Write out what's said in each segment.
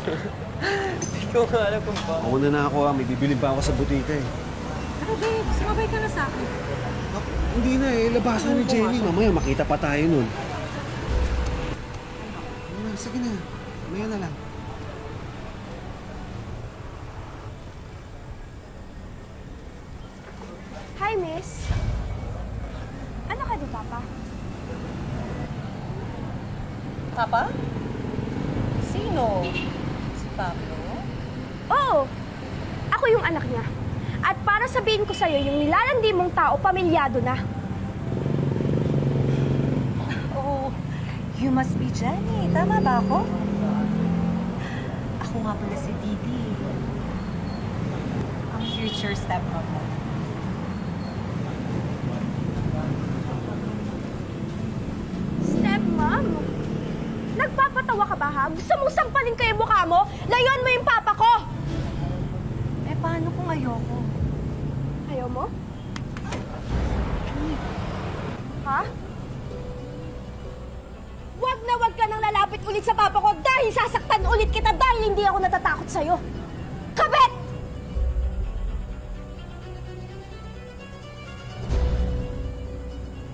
Hindi ko nga alam kung ba. Mauna na ako May bibilin pa ako sa butika eh. Pero babe, sumabay ka na sa akin. Hindi na labasan ni Jenny. Mamaya makita pa tayo nun. Sige na, mamaya na lang. Hi, miss. Ano ka di, Papa? Papa? Sino? Si Pablo? Oo! Ako yung anak niya. At para sabihin ko sa'yo, yung nilalandi mong tao, pamilyado na. Oh, you must be Jenny. Tama ba ako? Ako nga pala si Didi. Ang future stepmom mo. Stepmom? Nagpapatawa ka ba, ha? Gusto mong sampalin ko yung mukha mo? Layuan mo yung papa ko! Eh, paano kung ayoko? Ayaw mo? Ha? Wag na wag ka nang lalapit ulit sa papa ko dahil sasaktan ulit kita dahil hindi ako natatakot sa'yo. Kabit!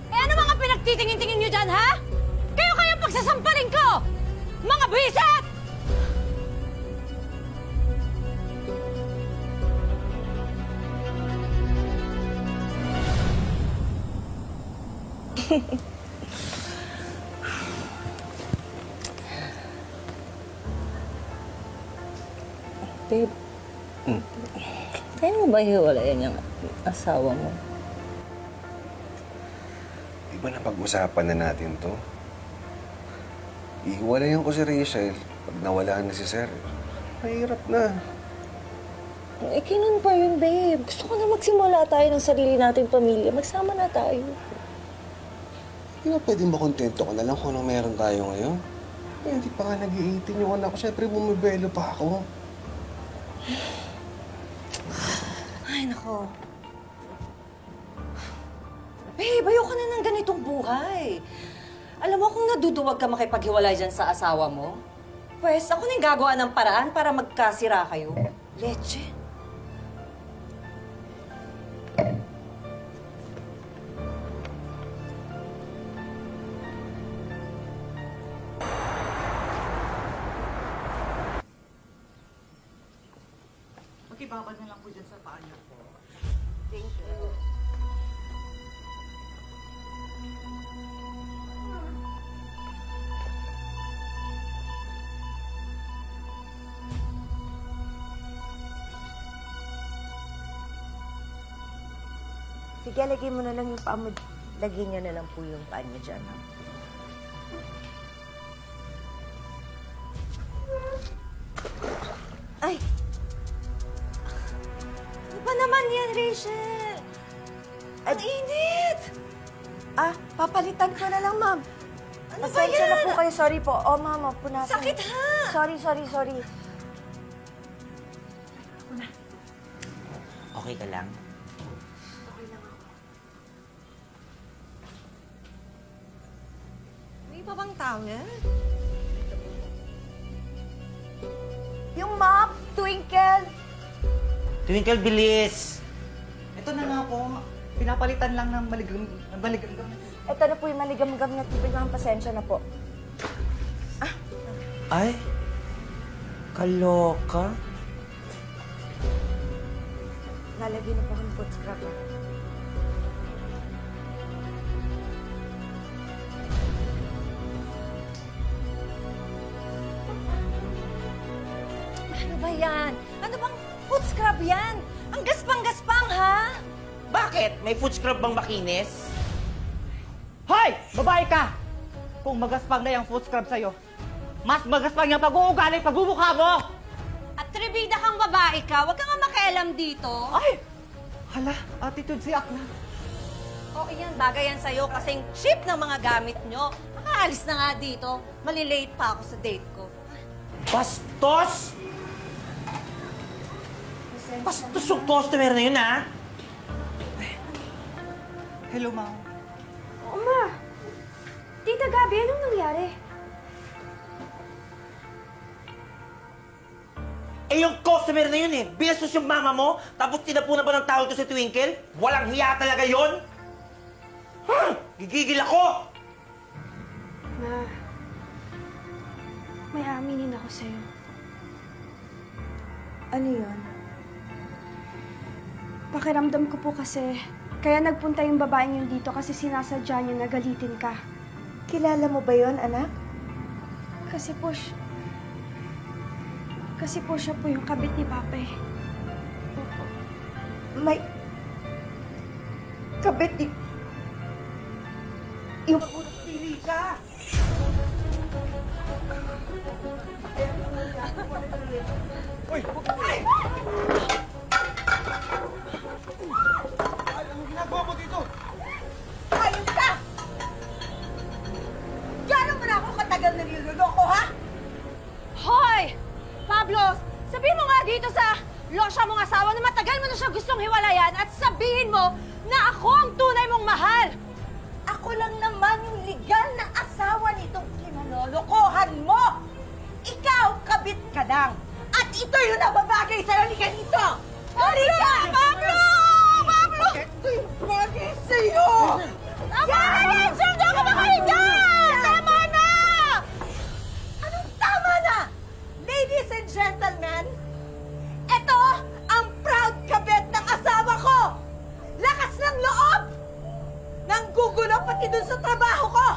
Eh ano mga pinagtitingin-tingin nyo dyan, ha? Kayo pagsasampalin ko! Mga bisit! Babe, kaya mo ba hiwalayan yung asawa mo? Di ba napag-usapan na natin to? Ihiwalayan ko si Rachel pag nawala na si Sir. Mahirap na. Eh, kailan pa yun, babe? Gusto ko na magsimula tayo ng sarili nating pamilya. Magsama na tayo. Hindi na pwedeng makontento ko na lang kung anong meron tayo ngayon. Eh, hindi pa nga nag-18 yung anak ko. Siyempre, bumibelo pa ako. Ay, nako. Babe, ayoko na ng ganitong buhay. Alam mo, kung naduduwag ka makipaghiwalay dyan sa asawa mo, pues ako nang gagawa ng paraan para magkasira kayo. Leche. Makibabad na lang po dyan sa paa niyo po. Thank you. Sige, lagay mo na lang yung paa mo. Lagyan niya na lang po yung paa niya dyan, ha? Ay! Ano ba naman yan, Rachel? Ang init! Papalitan ko na lang, ma'am. Ano ba Pasensya yan? na po kayo. Sorry po. Oh, ma'am, punasan. Sakit, ha? Sorry. Okay ka lang? May iba bang towel? Yung mop, Twinkle. Twinkle, bilis! Ito na nga po. Pinapalitan lang ng maligam. Ito na po yung maligam-gam na tubig, ma'am. Pasensya na po. Ay, kaloka. Lalagyan na po akong foot scrub, ha? Ano ba yan? Ano bang foot scrub yan? Ang gaspang-gaspang, ha? Bakit? May foot scrub bang makinis? Hoy! Babae ka! Kung magaspang na yung foot scrub sa'yo, mas magaspang yung pag-uugali, pagmumukha mo! Atribida kang babae ka, huwag kang makialam dito. Ay! Hala, attitude si Akla. Oo, yan. Bagay yan sa'yo kasing cheap ng mga gamit nyo. Makaalis na nga dito. Malilate pa ako sa date ko. Bastos! Bastos yung customer na yun, ha? Hello, ma'am. Ma! Tita Gabi, anong nangyari? Eh, yung customer na yun eh. Binastos yung mama mo, tapos tinapunan pa ng tawag to si Twinkle? Walang hiya talaga yun? Gigigil ako! Ma, may aminin ako sa'yo. Ano yun? Pakiramdam ko po kasi, kaya nagpunta yung babaeng yun dito kasi sinasadya niya na galitin ka. Kilala mo ba yon, anak? Kasi po siya po yung kabit ni Papa eh. May... kabit ni... Yung... Pili ka! Uy! Anong ginagawa mo dito? Ayun ka! Gano'n mo na ako katagal na niloloko, ha? Hoy! Pablo, sabihin mo nga dito sa losya mong asawa na matagal mo na siya gustong hiwalayan at sabihin mo na ako ang tunay mong mahal! Ako lang naman yung legal na asawa nitong kinalolokohan mo! Ikaw, kabit ka lang! At ito yung nababagay sa'yo, halika dito! Halika! Pablo! Pablo! Ito yung bagay sa'yo! Tama na, Rachel! Di ako makahiga! Tama na! Anong tama na? Ladies and gentlemen, ito ang proud kabit ng asawa ko! Lakas ng loob! Nanggugulo pati dun sa trabaho ko!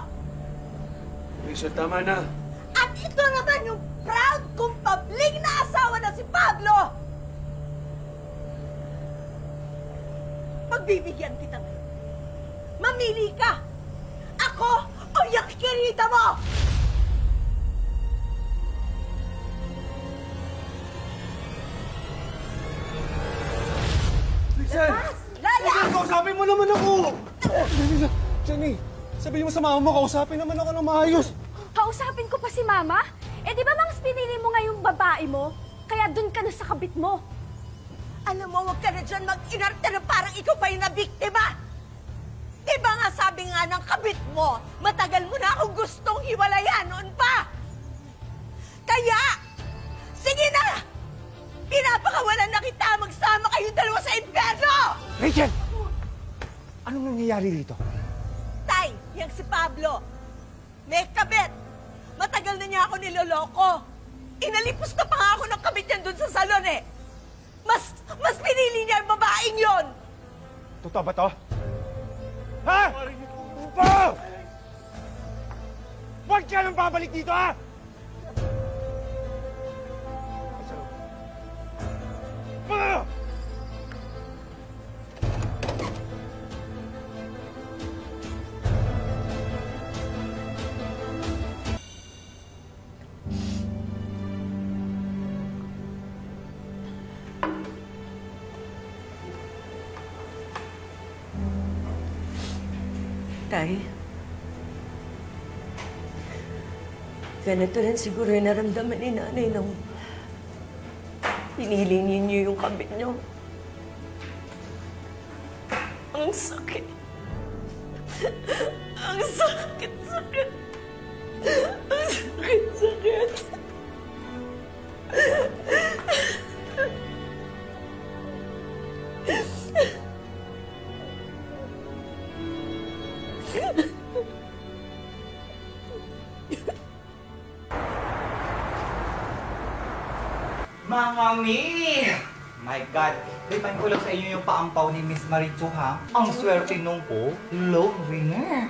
Rachel, tama na. At ito naman yung proud kong public na asawa na si Pablo! Pagbibigyan kita ngayon. Mamili ka! Ako o yung kirita mo! Rachel! Laya! Rachel, kausapin mo naman ako! Jenny, sabihin mo sa mama mo, kausapin naman ako ng maayos. Kausapin ko pa si Mama? Eh di ba mangs pinili mo nga yung babae mo? Kaya dun ka na sa kabit mo. Alam mo, huwag ka na dyan mag-inarte na parang ikaw pa yung nabiktima! Di ba nga sabi nga ng kabit mo, matagal mo na akong gustong hiwalayan noon pa! Kaya, sige na! Pinapakawalan na kita, magsama kayong dalawa sa impyerno! Rachel! Anong nangyayari dito? Tay, yang si Pablo. May kabit. Matagal na niya ako niloloko. Inalipos na pa nga ako ng kabit niyan dun sa salon eh. Mas pinili niya ang babaeng yon. Totoo ba to? Ha? Pa! Huwag ka nang babalik dito, ha? Pa! Tay, ganito rin siguro yung naramdaman ni nanay nung pinili ninyo yung kabit nyo. Ang sakit. Ang sakit, sakit. Ang sakit, sakit. Mami! My God, lipan ko lang sa inyo yung paampaw ni Miss Marichu, ha? Ang swerte nung po, lone winner.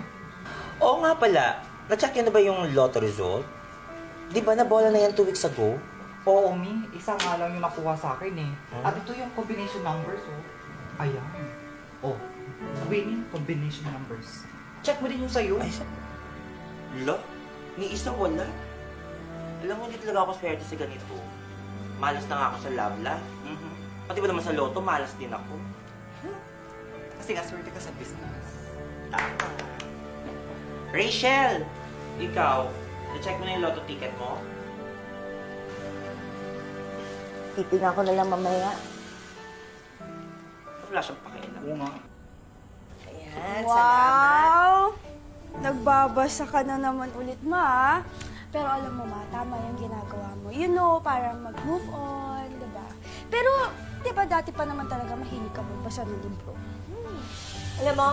Oo nga pala. Na-check na ba yung lotto result? Di ba nabola na yan 2 weeks ago? Oo, Mi. Isa nga lang yung nakuha sa akin, eh. At ito yung combination numbers, oh. Ayan. Oh, winning combination numbers. Check mo din yung sa'yo. Ay, lo? Ni isa wala. Alam mo, hindi talaga ako swerte sa ganito. Malas na nga ako sa love life. Pati ba naman sa loto, malas din ako. Kasi nga swerte ka sa business. Tama. Rachel! Ikaw, na-check mo na yung lotto ticket mo? Titingnan ko na lang mamaya. Wala siyang pakialam. Oo nga. Ayan, salamat. Wow! Nagbabasa ka na naman ulit, Ma. Pero alam mo, Ma, tama yung ginagawa mo. You know, para mag-move on, Pero, di ba dati pa naman talaga mahilig ka magbasa ng libro? Alam mo,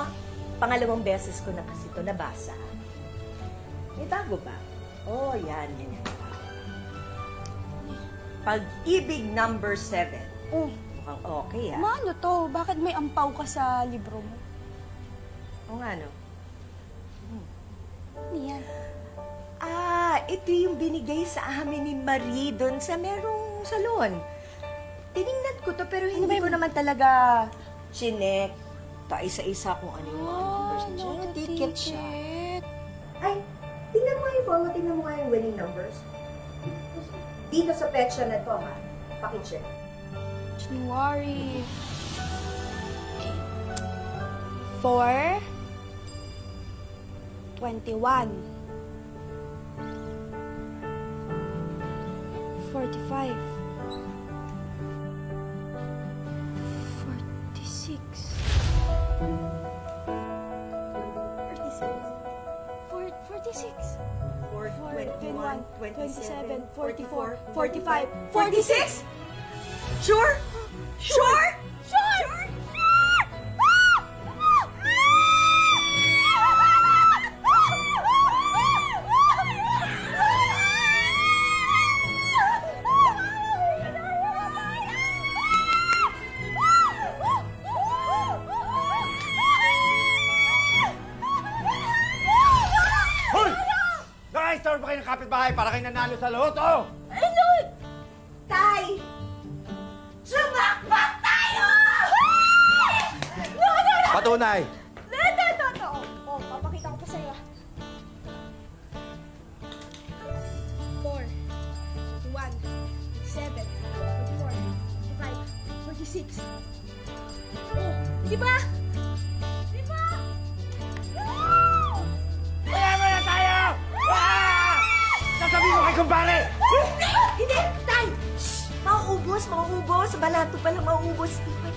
pangalawang beses ko na kasi ito nabasa. May bago ba? Oh, yan. Pag-ibig number 7. Oh, Mukhang okay, ha? maano to? Bakit may ampaw ka sa libro mo? O nga, no? Ano yan? Ah, ito yung binigay sa amin ni Marie doon sa merong salon. Tiningnan ko to pero hindi ko naman talaga chinek. Isa-isa kung ano yung mga numbers. Yung ticket siya. Ay, tingnan mo yung phone mo. Tingnan mo nga yung winning numbers. Dito sa petsa na to, ha? Pakicheck. January 4 21 45 46 21, 27, 44, 45, 46? Sure? Sure? Sure! Hoy! Naka-store ba kayo ng kapitbahay para kayo nanalo sa loto? Ano? Tay! Sumakbak tayo! Patunay! Ito. Oh, papakita ko pa sa'yo. 4, 21, 7, 44, 45, 46. Oh, di ba? Di ba? Kaya mo na tayo! Ah! Sasabihin mo kay kumpare! Hindi! Tay! Shh! Mauubos! Balato pa lang mauubos. Di ba,